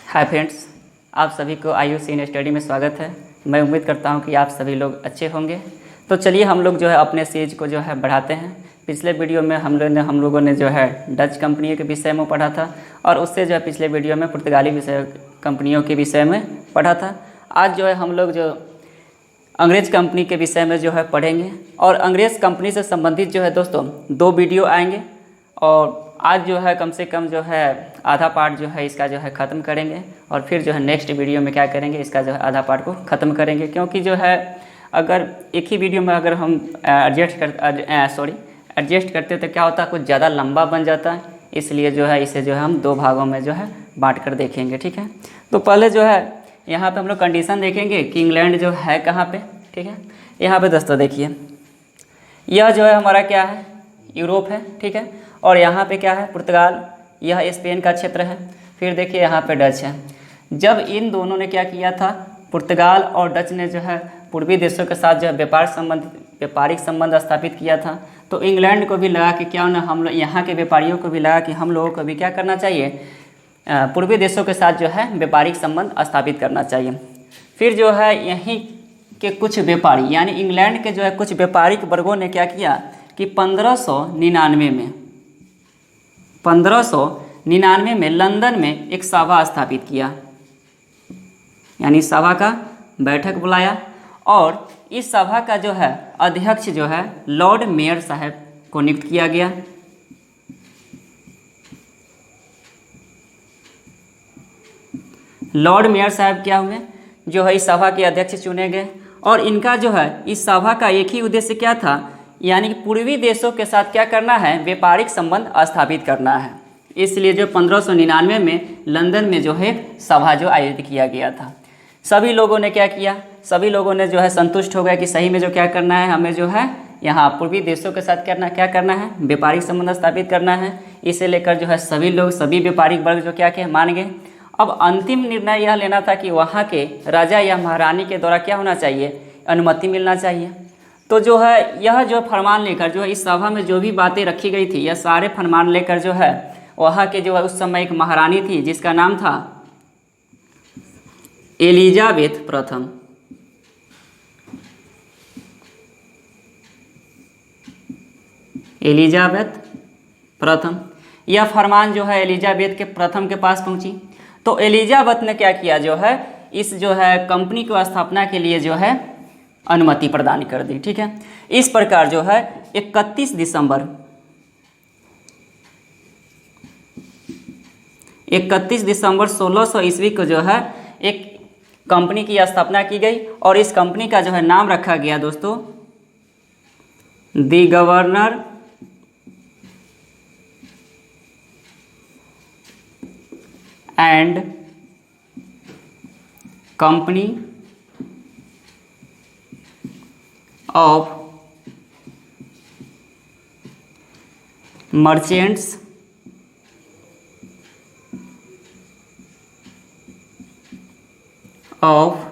Hi friends, आप सभी को आयुष इन स्टडी में स्वागत है। मैं उम्मीद करता हूं कि आप सभी लोग अच्छे होंगे। तो चलिए हम लोग जो है अपने सीरीज को जो है बढ़ाते हैं। पिछले वीडियो में हम लोगों ने जो है डच कंपनियों के विषय में पढ़ा था और उससे जो है पिछले वीडियो में पुर्तगाली कंपनियों के विषय में पढ़ा था। आज जो है हम लोग जो अंग्रेज़ कंपनी के विषय में जो है पढ़ेंगे और अंग्रेज़ कंपनी से संबंधित जो है दोस्तों 2 वीडियो आएंगे और आज जो है कम से कम जो है आधा पार्ट जो है इसका जो है ख़त्म करेंगे और फिर जो है नेक्स्ट वीडियो में क्या करेंगे, इसका जो है आधा पार्ट को ख़त्म करेंगे। क्योंकि जो है अगर एक ही वीडियो में अगर हम एडजस्ट करते तो क्या होता है, कुछ ज़्यादा लंबा बन जाता है। इसलिए जो है इसे जो है हम 2 भागों में जो है बांट कर देखेंगे, ठीक है। तो पहले जो है यहाँ पे हम लोग कंडीशन देखेंगे कि इंग्लैंड जो है कहाँ पे, ठीक है। यहाँ पे दोस्तों देखिए, यह जो है हमारा क्या है, यूरोप है, ठीक है। और यहाँ पे क्या है, पुर्तगाल, यह स्पेन का क्षेत्र है। फिर देखिए यहाँ पे डच है। जब इन दोनों ने क्या किया था, पुर्तगाल और डच ने जो है पूर्वी देशों के साथ जो है व्यापारिक संबंध स्थापित किया था, तो इंग्लैंड को भी लगा कि क्या ना हम लोग यहाँ के व्यापारियों को भी लगा कि हम लोगों को भी क्या करना चाहिए, पूर्वी देशों के साथ जो है व्यापारिक संबंध स्थापित करना चाहिए। फिर जो है यहीं के कुछ व्यापारी यानी इंग्लैंड के जो है कुछ व्यापारिक वर्गों ने क्या किया कि 1599 में लंदन में एक सभा स्थापित किया, यानी सभा का बैठक बुलाया और इस सभा का जो है अध्यक्ष जो है लॉर्ड मेयर साहब को नियुक्त किया गया। लॉर्ड मेयर साहब क्या हुए, जो है इस सभा के अध्यक्ष चुने गए और इनका जो है इस सभा का एक ही उद्देश्य क्या था, यानी कि पूर्वी देशों के साथ क्या करना है, व्यापारिक संबंध स्थापित करना है। इसलिए जो 1599 में लंदन में जो है सभा जो आयोजित किया गया था, सभी लोगों ने क्या किया, सभी लोगों ने जो है संतुष्ट हो गया कि सही में जो क्या करना है, हमें जो है यहाँ पूर्वी देशों के साथ क्या करना है, व्यापारिक संबंध स्थापित करना है। इसे लेकर जो है सभी लोग, सभी व्यापारिक वर्ग जो क्या मान गए। अब अंतिम निर्णय यह लेना था कि वहाँ के राजा या महारानी के द्वारा क्या होना चाहिए, अनुमति मिलना चाहिए। तो जो है यह जो फरमान लेकर जो है इस सभा में जो भी बातें रखी गई थी, यह सारे फरमान लेकर जो है वहाँ के जो है उस समय एक महारानी थी जिसका नाम था एलिजाबेथ प्रथम। एलिजाबेथ प्रथम, यह फरमान जो है एलिजाबेथ के प्रथम के पास पहुंची। तो एलिजाबेथ ने क्या किया, जो है इस जो है कंपनी को स्थापना के लिए जो है अनुमति प्रदान कर दी, ठीक है। इस प्रकार जो है 31 दिसंबर 1600 ईस्वी को जो है एक कंपनी की स्थापना की गई और इस कंपनी का जो है नाम रखा गया दोस्तों the governor and company of merchants of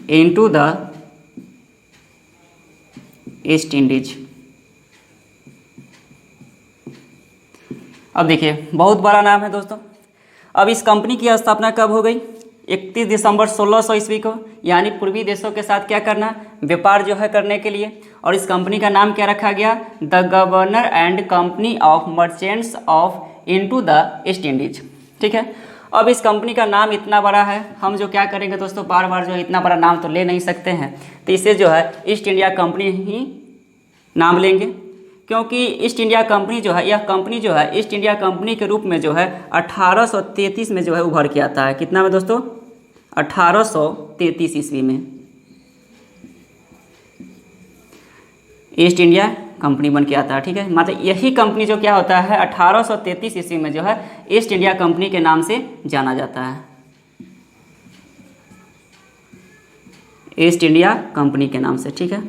into the East Indies. अब देखिए बहुत बड़ा नाम है दोस्तों। अब इस कंपनी की स्थापना कब हो गई, 31 दिसंबर 1600 ईस्वी को, यानी पूर्वी देशों के साथ क्या करना, व्यापार जो है करने के लिए। और इस कंपनी का नाम क्या रखा गया, the governor and company of merchants of into the East Indies, ठीक है। अब इस कंपनी का नाम इतना बड़ा है, हम जो क्या करेंगे दोस्तों, बार बार जो इतना बड़ा नाम तो ले नहीं सकते हैं, तो इसे जो है ईस्ट इंडिया कंपनी ही नाम लेंगे। क्योंकि ईस्ट इंडिया कंपनी जो है, यह कंपनी जो है ईस्ट इंडिया कंपनी के रूप में जो है 1833 में जो है उभर के आता है। कितना में दोस्तों, 1833 ईस्वी में ईस्ट इंडिया कंपनी बन के आता है, ठीक है। मतलब यही कंपनी जो क्या होता है 1833 ईस्वी में जो है ईस्ट इंडिया कंपनी के नाम से जाना जाता है, ईस्ट इंडिया कंपनी के नाम से, ठीक है।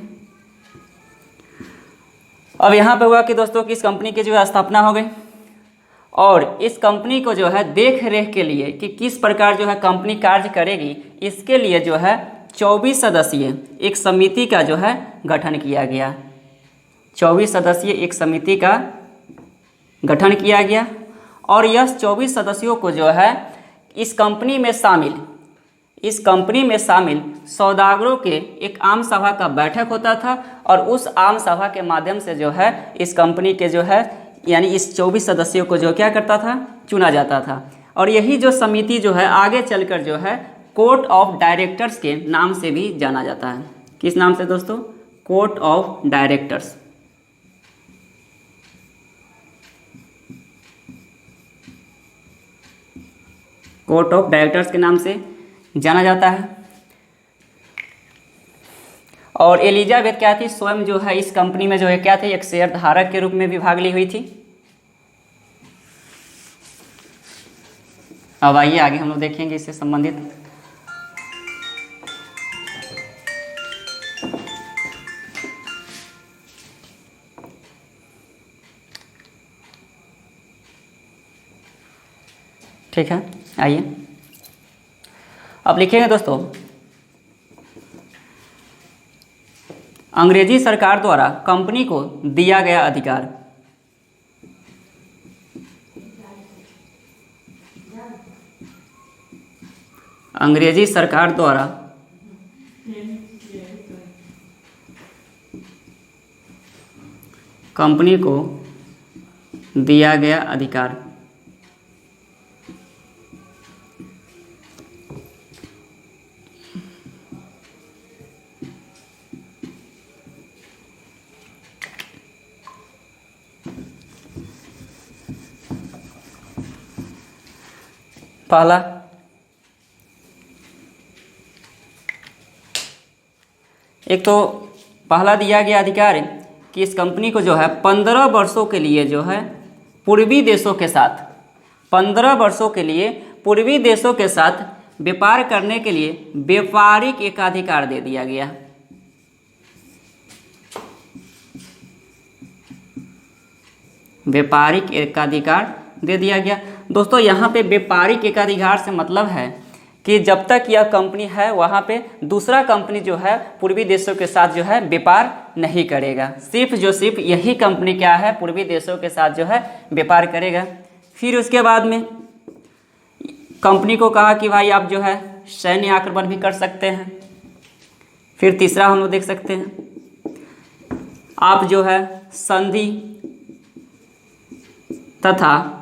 अब यहाँ पे हुआ कि दोस्तों कि इस कंपनी की जो है स्थापना हो गई और इस कंपनी को जो है देख रेख के लिए कि किस प्रकार जो है कंपनी कार्य करेगी, इसके लिए जो है 24 सदस्यीय एक समिति का जो है गठन किया गया। 24 सदस्यीय एक समिति का गठन किया गया और यह 24 सदस्यों को जो है इस कंपनी में शामिल सौदागरों के एक आम सभा का बैठक होता था और उस आम सभा के माध्यम से जो है इस कंपनी के जो है यानी इस 24 सदस्यों को जो क्या करता था, चुना जाता था। और यही जो समिति जो है आगे चलकर जो है कोर्ट ऑफ डायरेक्टर्स के नाम से भी जाना जाता है। किस नाम से दोस्तों? Court of directors. Court of directors के नाम से जाना जाता है। और एलिजाबेथ क्या थी, स्वयं जो है इस कंपनी में जो है क्या थी, एक शेयर धारक के रूप में भी भाग ली हुई थी। अब आइए आगे हम लोग देखेंगे इससे संबंधित। ठीक है, आइए अब लिखेंगे दोस्तों, अंग्रेजी सरकार द्वारा कंपनी को दिया गया अधिकार। अंग्रेजी सरकार द्वारा कंपनी को दिया गया अधिकार। पहला, एक तो पहला दिया गया अधिकार है कि इस कंपनी को जो है 15 वर्षों के लिए जो है पूर्वी देशों के साथ 15 वर्षों के लिए पूर्वी देशों के साथ व्यापार करने के लिए व्यापारिक एकाधिकार दे दिया गया। व्यापारिक एकाधिकार दे दिया गया। दोस्तों यहाँ पे व्यापारिक एकाधिकार से मतलब है कि जब तक यह कंपनी है वहाँ पे दूसरा कंपनी जो है पूर्वी देशों के साथ जो है व्यापार नहीं करेगा। सिर्फ यही कंपनी क्या है, पूर्वी देशों के साथ जो है व्यापार करेगा। फिर उसके बाद में कंपनी को कहा कि भाई आप जो है सैन्य आक्रमण भी कर सकते हैं। फिर तीसरा हम लोग देख सकते हैं, आप जो है संधि तथा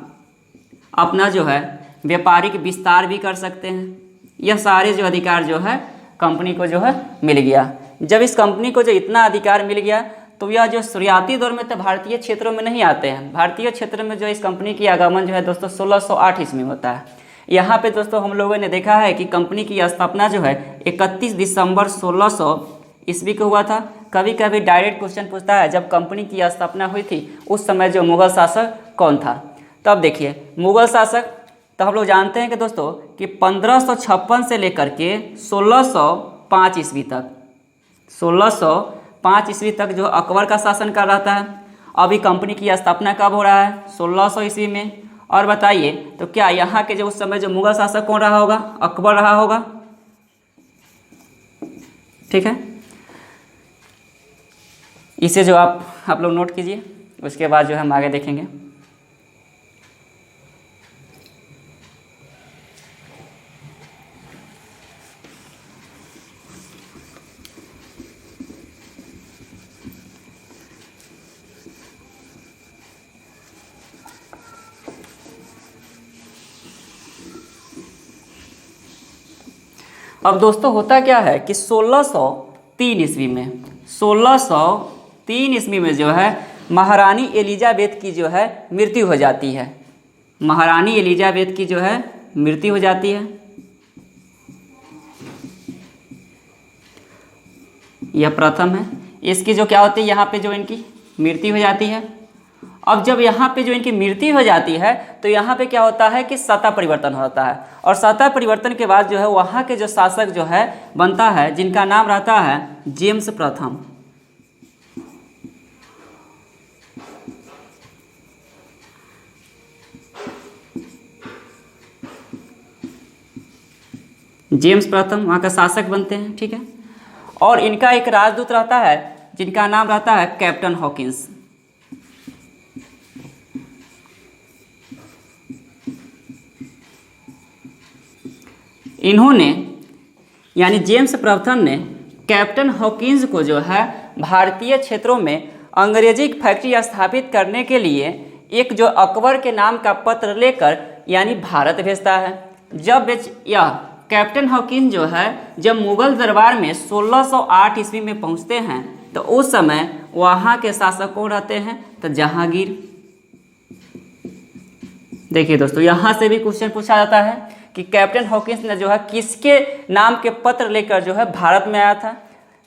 अपना जो है व्यापारिक विस्तार भी कर सकते हैं। यह सारे जो अधिकार जो है कंपनी को जो है मिल गया। जब इस कंपनी को जो इतना अधिकार मिल गया तो यह जो शुरुआती दौर में तो भारतीय क्षेत्रों में नहीं आते हैं। भारतीय क्षेत्र में जो इस कंपनी की आगमन जो है दोस्तों 1608 ईस्वी में होता है। यहाँ पे दोस्तों हम लोगों ने देखा है कि कंपनी की स्थापना जो है 31 दिसंबर 1600 ईस्वी को हुआ था। कभी कभी डायरेक्ट क्वेश्चन पूछता है जब कंपनी की स्थापना हुई थी उस समय जो मुगल शासक कौन था। तो अब देखिए मुगल शासक तो हम लोग जानते हैं कि दोस्तों कि 1556 से लेकर के 1605 ईस्वी तक 1605 ईस्वी तक जो अकबर का शासन कर रहा था। अभी कंपनी की स्थापना कब हो रहा है? 1600 ईस्वी में। और बताइए तो क्या यहाँ के जो उस समय जो मुगल शासक कौन रहा होगा? अकबर रहा होगा। ठीक है, इसे जो आप लोग नोट कीजिए, उसके बाद जो हम आगे देखेंगे। अब दोस्तों होता क्या है कि 1603 ईस्वी में जो है महारानी एलिजाबेथ की जो है मृत्यु हो जाती है। महारानी एलिजाबेथ की जो है मृत्यु हो जाती है। यह प्रथम है। इसकी जो क्या होती है यहाँ पे जो इनकी मृत्यु हो जाती है। अब जब यहाँ पे जो इनकी मृत्यु हो जाती है तो यहाँ पे क्या होता है कि सत्ता परिवर्तन होता है। और सत्ता परिवर्तन के बाद जो है वहाँ के जो शासक जो है बनता है जिनका नाम रहता है जेम्स प्रथम। जेम्स प्रथम वहाँ का शासक बनते हैं। ठीक है, और इनका एक राजदूत रहता है जिनका नाम रहता है कैप्टन हॉकिंस। इन्होंने यानी जेम्स प्रथम ने कैप्टन हॉकिंस को जो है भारतीय क्षेत्रों में अंग्रेजी फैक्ट्री स्थापित करने के लिए एक जो अकबर के नाम का पत्र लेकर यानी भारत भेजता है। जब यह कैप्टन हॉकिंस जो है जब मुगल दरबार में 1608 ईस्वी में पहुंचते हैं तो उस समय वहाँ के शासक कौन रहते हैं, तो जहांगीर। देखिए दोस्तों, यहाँ से भी क्वेश्चन पूछा जाता है कि कैप्टन हॉकिंस ने जो है किसके नाम के पत्र लेकर जो है भारत में आया था,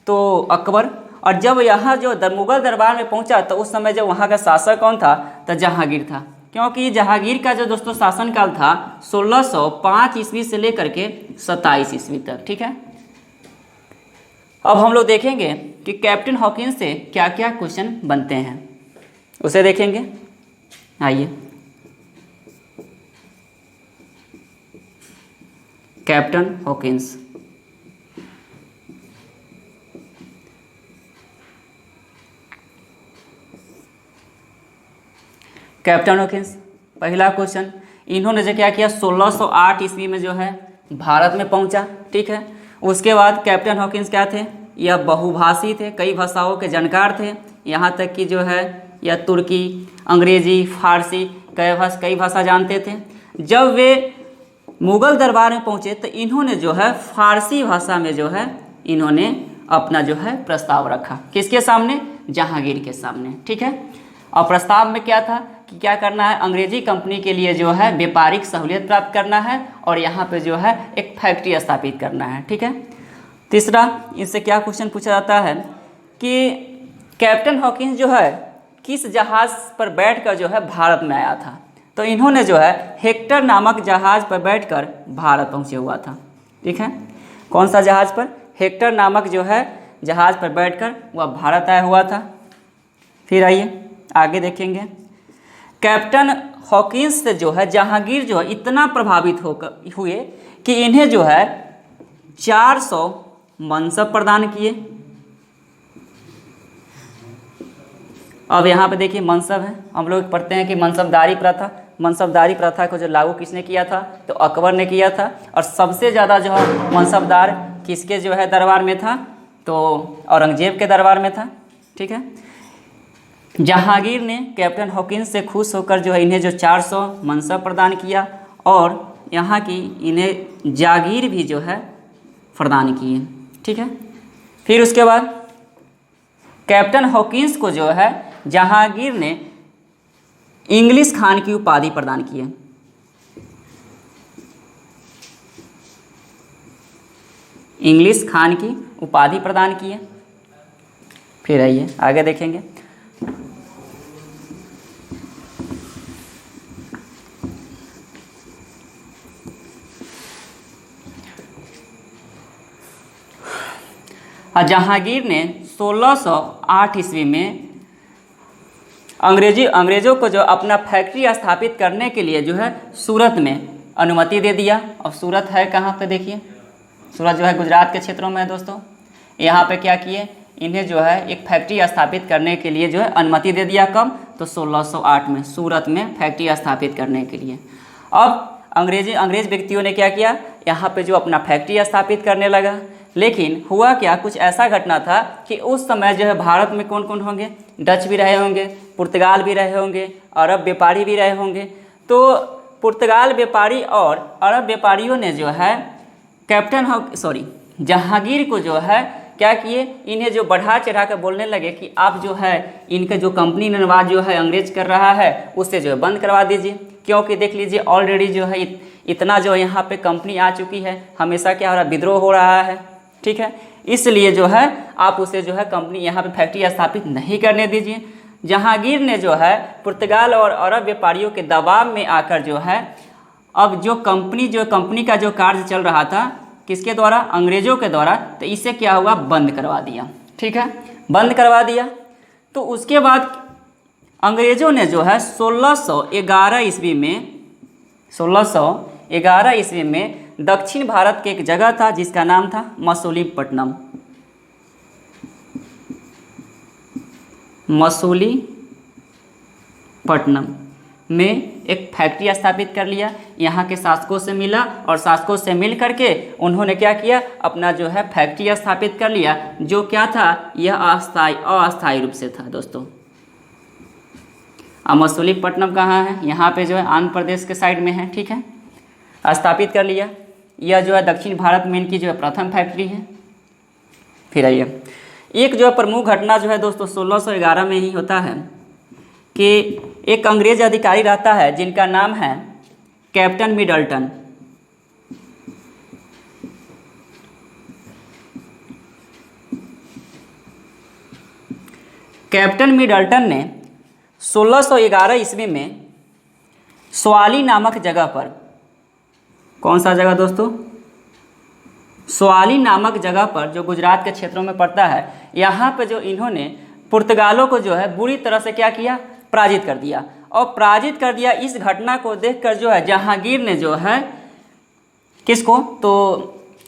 तो अकबर। और जब यहाँ जो मुगल दरबार में पहुँचा तो उस समय जब वहाँ का शासक कौन था, तो जहांगीर था। क्योंकि जहांगीर का जो दोस्तों शासनकाल था 1605 ईस्वी से लेकर के 27 ईस्वी तक। ठीक है, अब हम लोग देखेंगे कि कैप्टन हॉकिंस से क्या क्या क्वेश्चन बनते हैं, उसे देखेंगे। आइए, कैप्टन हॉकिंस। कैप्टन हॉकिंस, पहला क्वेश्चन, इन्होंने जो क्या किया 1608 ईस्वी में जो है भारत में पहुंचा। ठीक है, उसके बाद कैप्टन हॉकिंस क्या थे, यह बहुभाषी थे, कई भाषाओं के जानकार थे। यहाँ तक कि जो है यह तुर्की, अंग्रेजी, फारसी कई भाषा जानते थे। जब वे मुगल दरबार में पहुँचे तो इन्होंने जो है फारसी भाषा में जो है इन्होंने अपना जो है प्रस्ताव रखा। किसके सामने, जहांगीर के सामने। ठीक है, और प्रस्ताव में क्या था कि क्या करना है, अंग्रेजी कंपनी के लिए जो है व्यापारिक सहूलियत प्राप्त करना है और यहाँ पे जो है एक फैक्ट्री स्थापित करना है। ठीक है, तीसरा, इससे क्या क्वेश्चन पूछा जाता है कि कैप्टन हॉकिंस जो है किस जहाज़ पर बैठकर जो है भारत में आया था, तो इन्होंने जो है हेक्टर नामक जहाज़ पर बैठकर भारत पहुँचे हुआ था। ठीक है, कौन सा जहाज़ पर, हेक्टर नामक जो है जहाज़ पर बैठकर वह भारत आया हुआ था। फिर आइए आगे देखेंगे, कैप्टन हॉकिंस से जो है जहांगीर जो है इतना प्रभावित होकर हुए कि इन्हें जो है 400 मनसब प्रदान किए। अब यहाँ पे देखिए मनसब है, हम लोग पढ़ते हैं कि मनसबदारी प्रथा को जो लागू किसने किया था, तो अकबर ने किया था। और सबसे ज़्यादा जो है मनसबदार किसके जो है दरबार में था, तो औरंगजेब के दरबार में था। ठीक है, जहांगीर ने कैप्टन हॉकिंस से खुश होकर जो है इन्हें जो 400 मनसब प्रदान किया और यहाँ की इन्हें जागीर भी जो है प्रदान किए। ठीक है, फिर उसके बाद कैप्टन हॉकिंस को जो है जहांगीर ने इंग्लिश खान की उपाधि प्रदान की है। इंग्लिश खान की उपाधि प्रदान की है। फिर आइए आगे देखेंगे, जहांगीर ने 1608 ईस्वी में अंग्रेज़ों को जो अपना फैक्ट्री स्थापित करने के लिए जो है सूरत में अनुमति दे दिया। और सूरत है कहाँ पे, देखिए सूरत जो है गुजरात के क्षेत्रों में है दोस्तों। यहाँ पे क्या किए, इन्हें जो है एक फैक्ट्री स्थापित करने के लिए जो है अनुमति दे दिया। कब, तो 1608 में सूरत में फैक्ट्री स्थापित करने के लिए। अब अंग्रेज व्यक्तियों ने क्या किया, यहाँ पे जो अपना फैक्ट्री स्थापित करने लगा। लेकिन हुआ क्या, कुछ ऐसा घटना था कि उस समय जो है भारत में कौन कौन होंगे, डच भी रहे होंगे, पुर्तगाल भी रहे होंगे, अरब व्यापारी भी रहे होंगे। तो पुर्तगाल व्यापारी और अरब व्यापारियों ने जो है जहांगीर को जो है क्या किए, इन्हें जो बढ़ा चढ़ा कर बोलने लगे कि आप जो है इनका जो कंपनी निर्वाह जो है अंग्रेज कर रहा है उससे जो है बंद करवा दीजिए। क्योंकि देख लीजिए ऑलरेडी जो है इतना जो यहाँ पे कंपनी आ चुकी है, हमेशा क्या हो रहा है, विद्रोह हो रहा है। ठीक है, इसलिए जो है आप उसे जो है कंपनी यहाँ पे फैक्ट्री स्थापित नहीं करने दीजिए। जहांगीर ने जो है पुर्तगाल और अरब व्यापारियों के दबाव में आकर जो है अब जो कंपनी का जो कार्य चल रहा था किसके द्वारा, अंग्रेज़ों के द्वारा, तो इसे क्या हुआ, बंद करवा दिया। ठीक है, बंद करवा दिया। तो उसके बाद अंग्रेज़ों ने जो है 1611 ईस्वी में दक्षिण भारत के एक जगह था जिसका नाम था मसूलीपट्टनम। मसूलीपट्टनम में एक फैक्ट्री स्थापित कर लिया। यहाँ के शासकों से मिला और शासकों से मिल करके उन्होंने क्या किया, अपना जो है फैक्ट्री स्थापित कर लिया, जो क्या था, यह अस्थायी रूप से था दोस्तों। अब मसूलीपट्टनम कहाँ है, यहाँ पे जो है आंध्र प्रदेश के साइड में है, ठीक है, स्थापित कर लिया। यह जो है दक्षिण भारत में इनकी जो है प्रथम फैक्ट्री है। फिर आइए, एक जो है प्रमुख घटना जो है दोस्तों 1611 में ही होता है कि एक अंग्रेज अधिकारी रहता है जिनका नाम है कैप्टन मिडल्टन। कैप्टन मिडल्टन ने 1611 ईस्वी में स्वाली नामक जगह पर, कौन सा जगह दोस्तों, स्वाली नामक जगह पर जो गुजरात के क्षेत्रों में पड़ता है, यहाँ पे जो इन्होंने पुर्तगालों को जो है बुरी तरह से क्या किया, पराजित कर दिया। और पराजित कर दिया, इस घटना को देखकर जो है जहांगीर ने जो है किसको, तो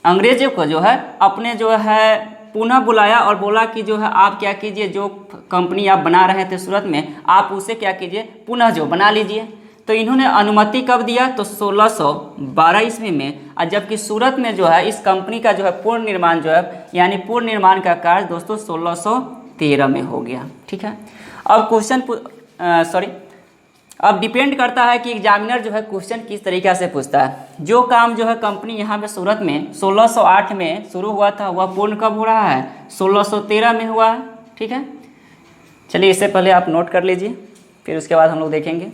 अंग्रेजों को जो है अपने जो है पुनः बुलाया और बोला कि जो है आप क्या कीजिए, जो कंपनी आप बना रहे थे सूरत में, आप उसे क्या कीजिए, पुनः जो बना लीजिए। तो इन्होंने अनुमति कब दिया, तो 1612 ईस्वी में। और जबकि सूरत में जो है इस कंपनी का जो है पूर्ण निर्माण जो है, यानी पूर्ण निर्माण का कार्य दोस्तों 1613 में हो गया, ठीक है। अब क्वेश्चन अब डिपेंड करता है कि एग्जामिनर जो है क्वेश्चन किस तरीक़ा से पूछता है। जो काम जो है कंपनी यहाँ पे सूरत में 1608 में शुरू हुआ था, वह पूर्ण कब हो रहा है, 1613 में हुआ है, ठीक है। चलिए इससे पहले आप नोट कर लीजिए, फिर उसके बाद हम लोग देखेंगे।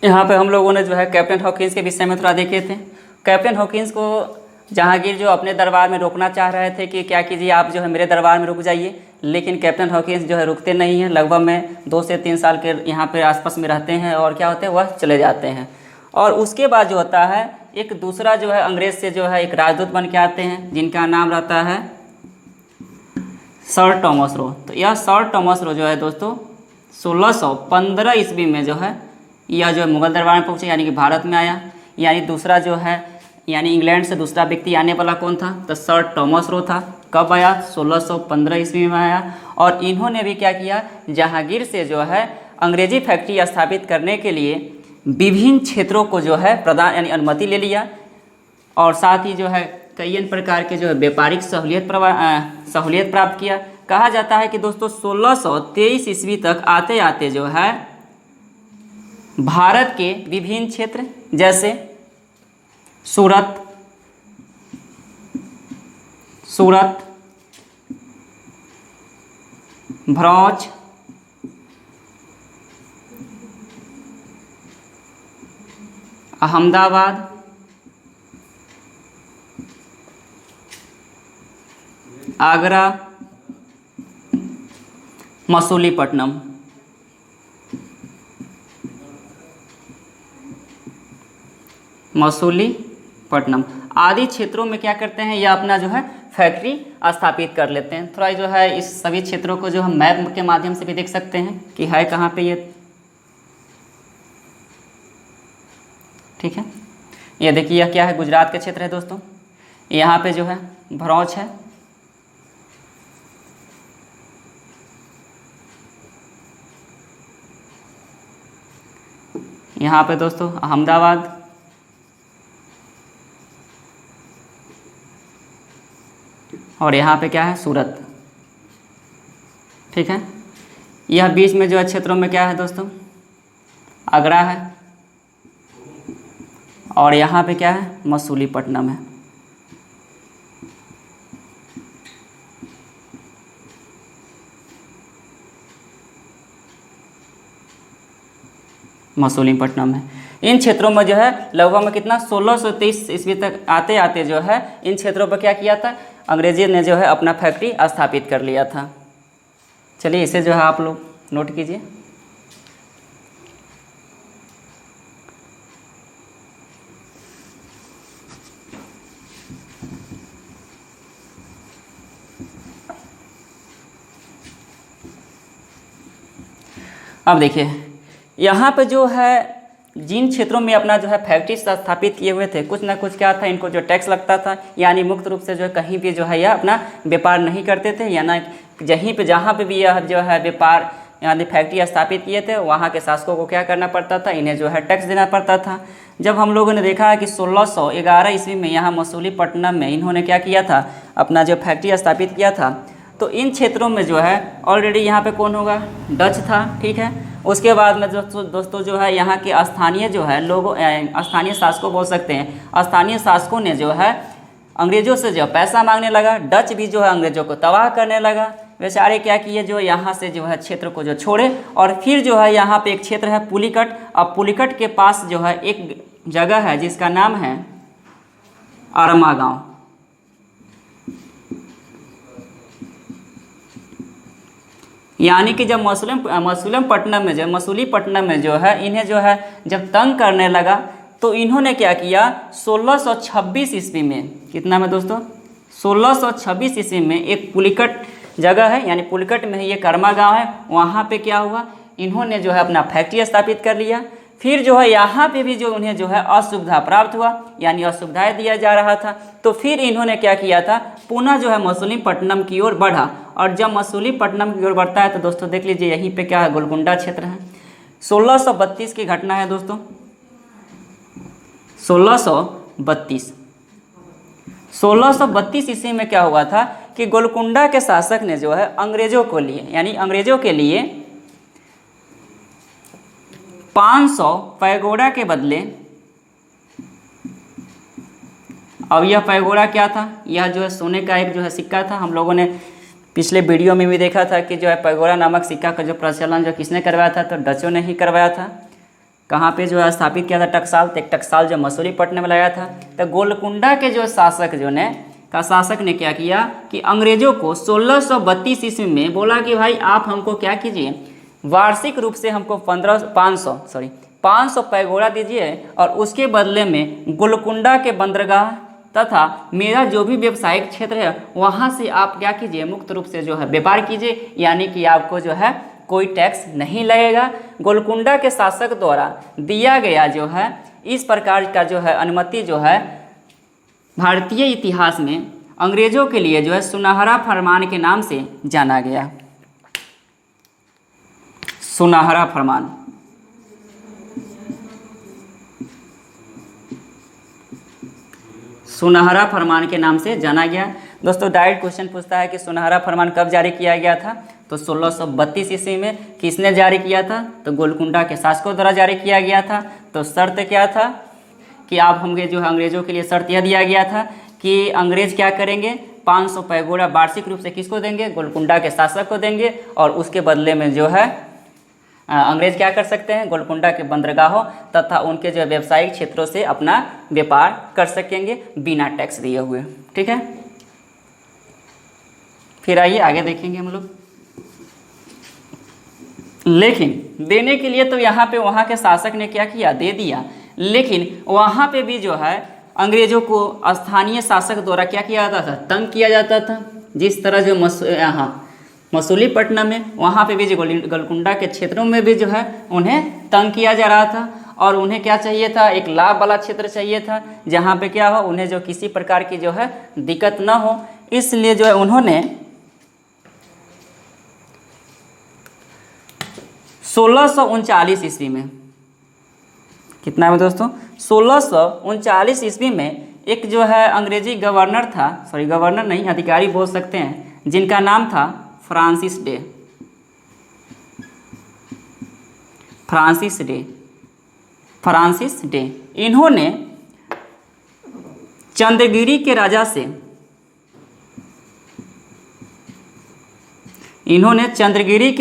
यहाँ पे हम लोगों ने जो है कैप्टन हॉकिंस के विषय में थोड़ा देखे थे। कैप्टन हॉकिंस को जहांगीर जो अपने दरबार में रोकना चाह रहे थे कि क्या कीजिए, आप जो है मेरे दरबार में रुक जाइए, लेकिन कैप्टन हॉकिंस जो है रुकते नहीं हैं। लगभग में 2 से 3 साल के यहाँ पे आसपास में रहते हैं और क्या होते हैं, वह चले जाते हैं। और उसके बाद जो होता है, एक दूसरा जो है अंग्रेज से जो है एक राजदूत बन के आते हैं, जिनका नाम रहता है सर टॉमस रो। तो यह सर टॉमस रो जो है दोस्तों 1615 ईस्वी में जो है यह जो है मुगल दरबार में पहुँचे, यानी कि भारत में आया। यानी दूसरा जो है, यानी इंग्लैंड से दूसरा व्यक्ति आने वाला कौन था, तो सर टॉमस रो था। कब आया, 1615 ईस्वी में आया। और इन्होंने भी क्या किया, जहांगीर से जो है अंग्रेजी फैक्ट्री स्थापित करने के लिए विभिन्न क्षेत्रों को जो है प्रदान, यानी अनुमति ले लिया। और साथ ही जो है कई अन्य प्रकार के जो है व्यापारिक सहूलियत प्राप्त किया। कहा जाता है कि दोस्तों 1623 ईस्वी तक आते आते जो है भारत के विभिन्न क्षेत्र जैसे सूरत, भरौच, अहमदाबाद, आगरा, मसूलीपट्टनम, आदि क्षेत्रों में क्या करते हैं, यह अपना जो है फैक्ट्री स्थापित कर लेते हैं। थोड़ा जो है इस सभी क्षेत्रों को जो हम मैप के माध्यम से भी देख सकते हैं कि है कहाँ पे ये, ठीक है। ये देखिए यह क्या है, गुजरात के क्षेत्र है दोस्तों। यहाँ पे जो है भरौच है, यहाँ पे दोस्तों अहमदाबाद, और यहाँ पे क्या है, सूरत, ठीक है। यह बीच में जो है क्षेत्रों में क्या है दोस्तों, आगरा है, और यहाँ पे क्या है, मसूलीपट्टनम है। मसूलीपट्टनम है। इन क्षेत्रों में जो है लगभग में कितना 1623 ईस्वी तक आते आते जो है इन क्षेत्रों पर क्या किया था, अंग्रेजी ने जो है अपना फैक्ट्री स्थापित कर लिया था। चलिए इसे जो है आप लोग नोट कीजिए। अब देखिए यहाँ पे जो है जिन क्षेत्रों में अपना जो है फैक्ट्री स्थापित किए हुए थे, कुछ ना कुछ क्या था, इनको जो टैक्स लगता था, यानी मुक्त रूप से जो है कहीं भी जो है यह अपना व्यापार नहीं करते थे, या ना जहीं पे जहाँ पे भी यह जो है व्यापार यानी फैक्ट्री स्थापित किए थे वहाँ के शासकों को क्या करना पड़ता था, इन्हें जो है टैक्स देना पड़ता था। जब हम लोगों ने देखा है कि 1611 ईस्वी में यहाँ मसूलीपट्टनम में इन्होंने क्या किया था, अपना जो फैक्ट्री स्थापित किया था, तो इन क्षेत्रों में जो है ऑलरेडी यहाँ पे कौन होगा, डच था, ठीक है। उसके बाद में दोस्तों जो है यहाँ के स्थानीय जो है लोगों, स्थानीय शासकों बोल सकते हैं, स्थानीय शासकों ने जो है अंग्रेज़ों से जो पैसा मांगने लगा। डच भी जो है अंग्रेज़ों को तबाह करने लगा। बेचारे क्या किए, जो यहाँ से जो है क्षेत्र को जो छोड़े, और फिर जो है यहाँ पे एक क्षेत्र है पुलिकट। अब पुलिकट के पास जो है एक जगह है जिसका नाम है अरमा गाँव। यानी कि जब मसूलीपट्टनम में जो है इन्हें जो है जब तंग करने लगा, तो इन्होंने क्या किया, 1626 ईस्वी में, कितना में दोस्तों, 1626 ईस्वी में एक पुलिकट जगह है, यानी पुलिकट में ही ये कर्मा गांव है, वहाँ पे क्या हुआ, इन्होंने जो है अपना फैक्ट्री स्थापित कर लिया। फिर जो है यहाँ पे भी जो उन्हें जो है असुविधा प्राप्त हुआ, यानी असुविधाएं दिया जा रहा था, तो फिर इन्होंने क्या किया था, पुनः जो है मसूलीपट्टनम की ओर बढ़ा। और जब मसूलीपट्टनम की ओर बढ़ता है तो दोस्तों देख लीजिए यहीं पे क्या है, गोलकुंडा क्षेत्र है। 1632 की घटना है दोस्तों, 1632 ईस्वी में क्या हुआ था कि गोलकुंडा के शासक ने जो है अंग्रेजों को लिए, यानी अंग्रेजों के लिए 500 पैगोडा के बदले, अब यह पैगोडा क्या था, यह जो है सोने का एक जो है सिक्का था। हम लोगों ने पिछले वीडियो में भी देखा था कि जो है पैगोडा नामक सिक्का का जो प्रचलन जो किसने करवाया था, तो डचों ने ही करवाया था। कहाँ पे जो है स्थापित किया था, टकसाल, तो एक टकसाल जो मसूलीपट्टनम में लगाया था। तो गोलकुंडा के जो शासक शासक ने क्या किया कि अंग्रेजों को 1632 ईस्वी में बोला कि भाई आप हमको क्या कीजिए, वार्षिक रूप से हमको 500 पैगोडा दीजिए, और उसके बदले में गोलकुंडा के बंदरगाह तथा मेरा जो भी व्यावसायिक क्षेत्र है वहाँ से आप क्या कीजिए, मुक्त रूप से जो है व्यापार कीजिए, यानी कि आपको जो है कोई टैक्स नहीं लगेगा। गोलकुंडा के शासक द्वारा दिया गया जो है इस प्रकार का जो है अनुमति जो है भारतीय इतिहास में अंग्रेजों के लिए जो है सुनहरा फरमान के नाम से जाना गया। सुनहरा फरमान, सुनहरा फरमान के नाम से जाना गया। दोस्तों डायरेक्ट क्वेश्चन पूछता है कि सुनहरा फरमान कब जारी किया गया था, तो 1632 ईस्वी में। किसने जारी किया था, तो गोलकुंडा के शासकों द्वारा जारी किया गया था। तो शर्त क्या था कि आप होंगे जो है अंग्रेजों के लिए शर्त यह दिया गया था कि अंग्रेज क्या करेंगे, 500 पैगोडा वार्षिक रूप से किसको देंगे, गोलकुंडा के शासक को देंगे, और उसके बदले में जो है अंग्रेज क्या कर सकते हैं, गोलकुंडा के बंदरगाहों तथा उनके जो व्यावसायिक क्षेत्रों से अपना व्यापार कर सकेंगे बिना टैक्स दिए हुए। ठीक है, फिर आइए आगे देखेंगे हम लोग। लेकिन देने के लिए तो यहाँ पे वहाँ के शासक ने क्या किया, दे दिया, लेकिन वहाँ पे भी जो है अंग्रेजों को स्थानीय शासक द्वारा क्या किया जाता था, तंग किया जाता था। जिस तरह जो यहाँ मसूलीपट्टनम में, वहाँ पे भी जो गोलकुंडा के क्षेत्रों में भी जो है उन्हें तंग किया जा रहा था, और उन्हें क्या चाहिए था, एक लाभ वाला क्षेत्र चाहिए था जहाँ पे क्या हो, उन्हें जो किसी प्रकार की जो है दिक्कत ना हो। इसलिए जो है उन्होंने 1639 ईस्वी में, कितना में दोस्तों, 1639 ईस्वी में एक जो है अंग्रेजी गवर्नर था, सॉरी गवर्नर नहीं, अधिकारी बोल सकते हैं, जिनका नाम था फ्रांसिस डे। फ्रांसिस डे इन्होंने चंद्रगिरी के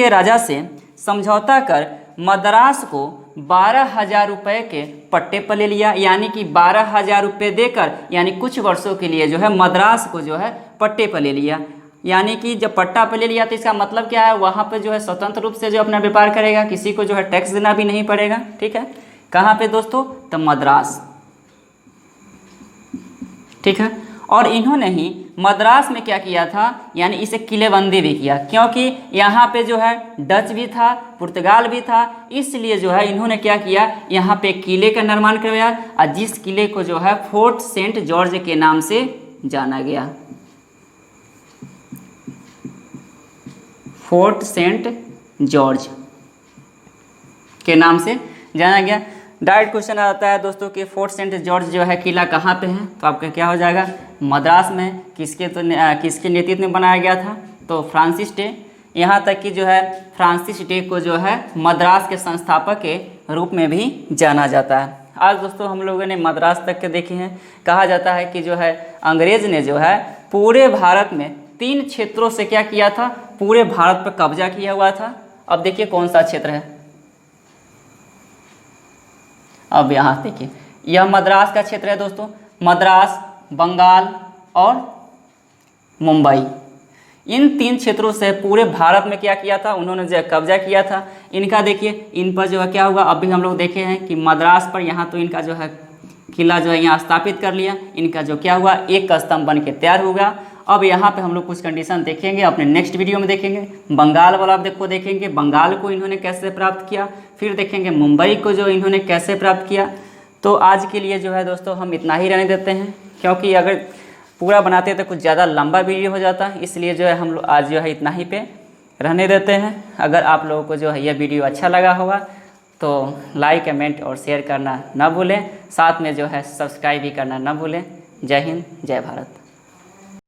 राजा से समझौता कर मद्रास को 12,000 रुपये के पट्टे पर ले लिया। यानी कि 12,000 रुपये देकर, यानी कुछ वर्षों के लिए जो है मद्रास को जो है पट्टे पर ले लिया। यानी कि जब पट्टा पे ले लिया तो इसका मतलब क्या है, वहाँ पे जो है स्वतंत्र रूप से जो अपना व्यापार करेगा, किसी को जो है टैक्स देना भी नहीं पड़ेगा। ठीक है, कहाँ पे दोस्तों, तो मद्रास। ठीक है, और इन्होंने ही मद्रास में क्या किया था, यानी इसे किलेबंदी भी किया, क्योंकि यहाँ पे जो है डच भी था, पुर्तगाल भी था, इसलिए जो है इन्होंने क्या किया, यहाँ पे किले का निर्माण करवाया, और जिस किले को जो है फोर्ट सेंट जॉर्ज के नाम से जाना गया। फोर्ट सेंट जॉर्ज के नाम से जाना गया। डायरेक्ट क्वेश्चन आता है दोस्तों कि फोर्ट सेंट जॉर्ज जो है किला कहाँ पे है, तो आपका क्या हो जाएगा, मद्रास में। किसके नेतृत्व में बनाया गया था, तो फ्रांसिस डे। यहाँ तक कि जो है फ्रांसिस डे को जो है मद्रास के संस्थापक के रूप में भी जाना जाता है। आज दोस्तों हम लोगों ने मद्रास तक के देखे हैं। कहा जाता है कि जो है अंग्रेज ने जो है पूरे भारत में 3 क्षेत्रों से क्या किया था, पूरे भारत पर कब्जा किया हुआ था। अब देखिए कौन सा क्षेत्र है, अब यहाँ देखिए यह मद्रास का क्षेत्र है दोस्तों। मद्रास, बंगाल और मुंबई, इन 3 क्षेत्रों से पूरे भारत में क्या किया था, उन्होंने जो कब्जा किया था। इनका देखिए इन पर जो है क्या हुआ, अभी हम लोग देखे हैं कि मद्रास पर यहाँ तो इनका जो है किला जो है यहाँ स्थापित कर लिया। इनका जो क्या हुआ, एक स्तंभ बन के तैयार हो गया। अब यहाँ पे हम लोग कुछ कंडीशन देखेंगे, अपने नेक्स्ट वीडियो में देखेंगे। बंगाल वाला देखो देखेंगे, बंगाल को इन्होंने कैसे प्राप्त किया, फिर देखेंगे मुंबई को जो इन्होंने कैसे प्राप्त किया। तो आज के लिए जो है दोस्तों हम इतना ही रहने देते हैं, क्योंकि अगर पूरा बनाते तो कुछ ज़्यादा लंबा वीडियो हो जाता, इसलिए जो है हम लोग आज जो है इतना ही पे रहने देते हैं। अगर आप लोगों को जो है यह वीडियो अच्छा लगा होगा तो लाइक, कमेंट और शेयर करना ना भूलें, साथ में जो है सब्सक्राइब भी करना ना भूलें। जय हिंद, जय भारत।